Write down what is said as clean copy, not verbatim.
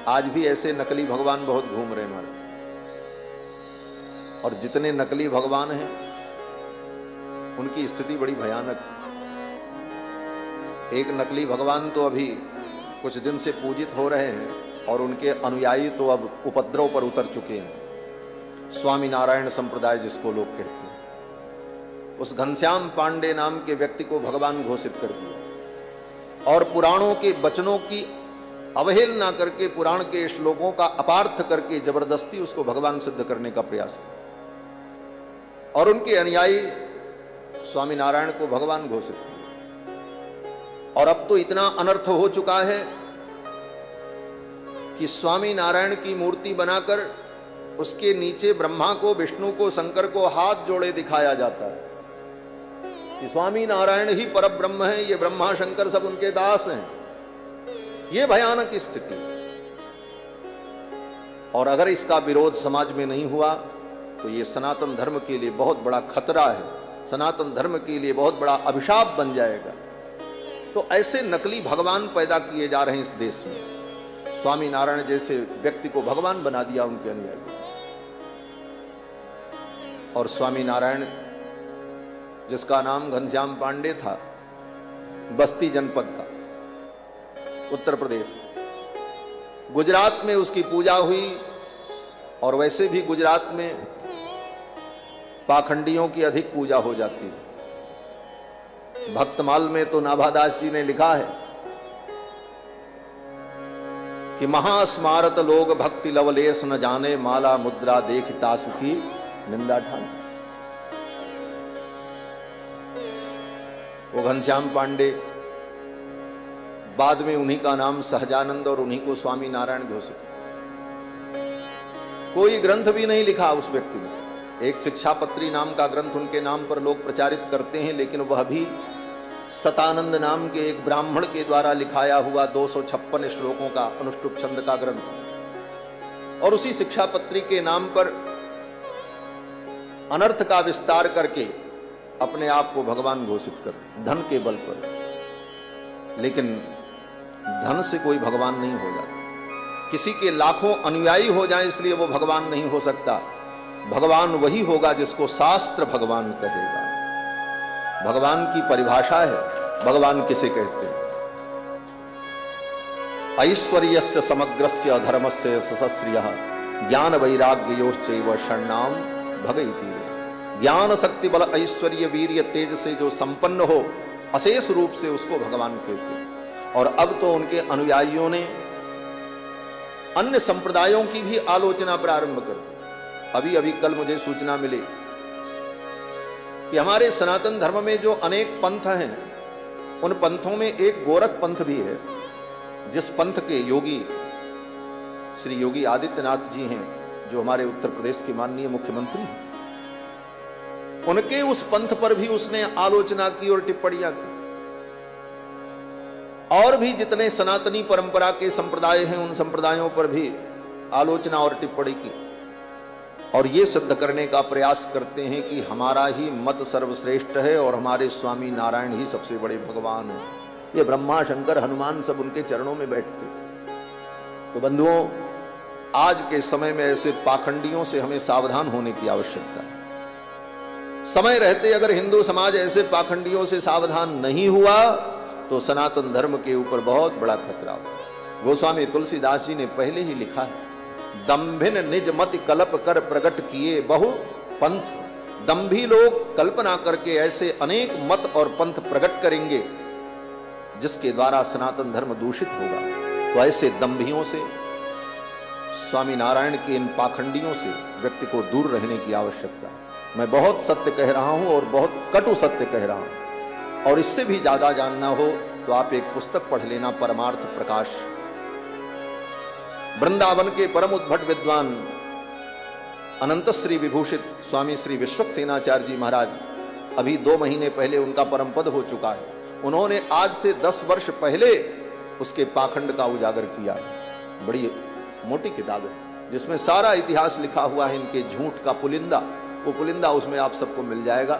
आज भी ऐसे नकली भगवान बहुत घूम रहे हैं हमारे, और जितने नकली भगवान हैं उनकी स्थिति बड़ी भयानक है। एक नकली भगवान तो अभी कुछ दिन से पूजित हो रहे हैं और उनके अनुयायी तो अब उपद्रव पर उतर चुके हैं। स्वामी नारायण संप्रदाय जिसको लोग कहते हैं, उस घनश्याम पांडे नाम के व्यक्ति को भगवान घोषित कर दिया और पुराणों के वचनों की अवहेलना करके, पुराण के श्लोकों का अपार्थ करके जबरदस्ती उसको भगवान सिद्ध करने का प्रयास किया और उनके अनुयायी स्वामी नारायण को भगवान घोषित किया। और अब तो इतना अनर्थ हो चुका है कि स्वामी नारायण की मूर्ति बनाकर उसके नीचे ब्रह्मा को, विष्णु को, शंकर को हाथ जोड़े दिखाया जाता है कि स्वामी नारायण ही परब्रह्म है, ये ब्रह्मा शंकर सब उनके दास हैं। ये भयानक स्थिति। और अगर इसका विरोध समाज में नहीं हुआ तो ये सनातन धर्म के लिए बहुत बड़ा खतरा है, सनातन धर्म के लिए बहुत बड़ा अभिशाप बन जाएगा। तो ऐसे नकली भगवान पैदा किए जा रहे हैं इस देश में। स्वामी नारायण जैसे व्यक्ति को भगवान बना दिया उनके अनुयायी। और स्वामी नारायण जिसका नाम घनश्याम पांडे था, बस्ती जनपद का, उत्तर प्रदेश, गुजरात में उसकी पूजा हुई। और वैसे भी गुजरात में पाखंडियों की अधिक पूजा हो जाती है। भक्तमाल में तो नाभादास जी ने लिखा है कि महास्मारत लोग भक्ति लवलेश न जाने, माला मुद्रा देखता सुखी निंदा ठान। वो घनश्याम पांडे, बाद में उन्हीं का नाम सहजानंद और उन्हीं को स्वामी नारायण घोषित। कोई ग्रंथ भी नहीं लिखा उस व्यक्ति ने। एक शिक्षापत्री नाम का ग्रंथ उनके नाम पर लोग प्रचारित करते हैं, लेकिन वह भी सतानंद नाम के एक ब्राह्मण के द्वारा लिखाया हुआ 256 श्लोकों का अनुष्टुप छंद का ग्रंथ। और उसी शिक्षापत्री के नाम पर अनर्थ का विस्तार करके अपने आप को भगवान घोषित कर, धन के बल पर। लेकिन धन से कोई भगवान नहीं हो जाता। किसी के लाखों अनुयायी हो जाएं इसलिए वो भगवान नहीं हो सकता। भगवान वही होगा जिसको शास्त्र भगवान कहेगा। भगवान की परिभाषा है, भगवान किसे कहते हैं? ऐश्वर्यस्य समग्रस्य धर्मस्य सशस्त्रियः ज्ञान वैराग्ययोश्चैव षण्णाम भगैति। ज्ञान, शक्ति, बल, ऐश्वर्य, वीर्य, तेज से जो संपन्न हो अशेष रूप से उसको भगवान कहते हैं। और अब तो उनके अनुयायियों ने अन्य संप्रदायों की भी आलोचना प्रारंभ कर दी। अभी अभी कल मुझे सूचना मिली कि हमारे सनातन धर्म में जो अनेक पंथ हैं, उन पंथों में एक गोरख पंथ भी है, जिस पंथ के योगी श्री योगी आदित्यनाथ जी हैं, जो हमारे उत्तर प्रदेश के माननीय मुख्यमंत्री हैं। उनके उस पंथ पर भी उसने आलोचना की और टिप्पणियां की। और भी जितने सनातनी परंपरा के संप्रदाय हैं, उन संप्रदायों पर भी आलोचना और टिप्पणी की। और ये सिद्ध करने का प्रयास करते हैं कि हमारा ही मत सर्वश्रेष्ठ है और हमारे स्वामी नारायण ही सबसे बड़े भगवान हैं। ये ब्रह्मा, शंकर, हनुमान सब उनके चरणों में बैठते। तो बंधुओं, आज के समय में ऐसे पाखंडियों से हमें सावधान होने की आवश्यकता है। समय रहते अगर हिंदू समाज ऐसे पाखंडियों से सावधान नहीं हुआ तो सनातन धर्म के ऊपर बहुत बड़ा खतरा हो। गोस्वामी तुलसीदास जी ने पहले ही लिखा है, दंभिन निज मति कल्प कर प्रकट किए बहु पंथ। दंभी लोग कल्पना करके ऐसे अनेक मत और पंथ प्रकट करेंगे जिसके द्वारा सनातन धर्म दूषित होगा। तो ऐसे दंभियों से, स्वामी नारायण के इन पाखंडियों से व्यक्ति को दूर रहने की आवश्यकता है। मैं बहुत सत्य कह रहा हूं और बहुत कटु सत्य कह रहा हूं। और इससे भी ज्यादा जानना हो तो आप एक पुस्तक पढ़ लेना, परमार्थ प्रकाश। वृंदावन के परम उद्भट विद्वान अनंत श्री विभूषित स्वामी श्री विश्वक्सेनाचार्य जी महाराज, अभी 2 महीने पहले उनका परम पद हो चुका है। उन्होंने आज से 10 वर्ष पहले उसके पाखंड का उजागर किया। बड़ी मोटी किताब है जिसमें सारा इतिहास लिखा हुआ है, इनके झूठ का पुलिंदा। वो पुलिंदा उसमें आप सबको मिल जाएगा।